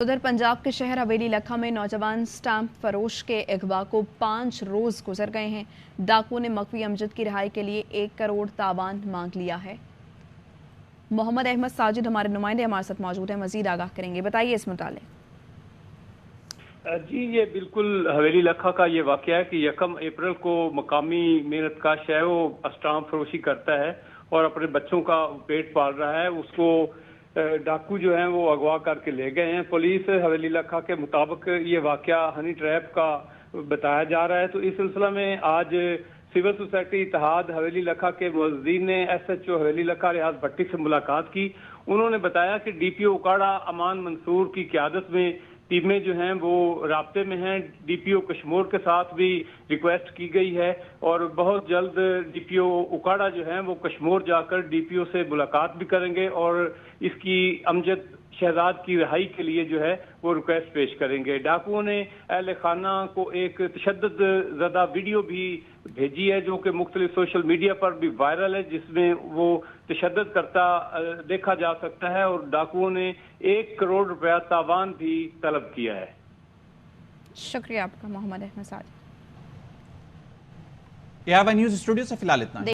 उधर पंजाब के शहर हवेली लखा में नौजवान स्टाम्प फरोश के अगवा को 5 रोज गुजर गए हैं। डाकुओं ने मकवी अमजद की रिहाई के लिए 1 करोड़ तावान मांग लिया है। मोहम्मद अहमद साजिद हमारे नुमाइंदे हमारे साथ मौजूद हैं, मजीद आगाह करेंगे। बताइए इस मुताले। जी, ये बिल्कुल हवेली लखा का ये वाक़या है कि 1 अप्रैल को मकामी मेहनतकाश है वो स्टाम्प फरोशी करता है और अपने बच्चों का पेट पाल रहा है। उसको डाकू जो हैं वो अगवा करके ले गए हैं। पुलिस हवेली लखा के मुताबिक ये वाक़या हनी ट्रैप का बताया जा रहा है। तो इस सिलसिला में आज सिविल सोसाइटी इत्तेहाद हवेली लखा के मुअज़्ज़िन ने SHO हवेली लखा रियाज भट्टी से मुलाकात की। उन्होंने बताया कि DPO उकाड़ा अमान मंसूर की क़यादत में टीमें जो हैं वो राब्ते में हैं। DPO कश्मीर के साथ भी रिक्वेस्ट की गई है और बहुत जल्द DPO उकाड़ा जो है वो कश्मीर जाकर DPO से मुलाकात भी करेंगे और इसकी अमजद शहजाद की रिहाई के लिए जो है वो रिक्वेस्ट पेश करेंगे। डाकुओं ने अहले खाना को एक तशद्दुद ज़दा वीडियो भी भेजी है जो कि मुख्तलिफ सोशल मीडिया पर भी वायरल है, जिसमें वो तशद्दुद करता देखा जा सकता है और डाकुओं ने 1 करोड़ रुपया तावान भी तलब किया है। शुक्रिया आपका Mohammad Ahmad Sajid. AR1 news studio से फिलहाल इतना।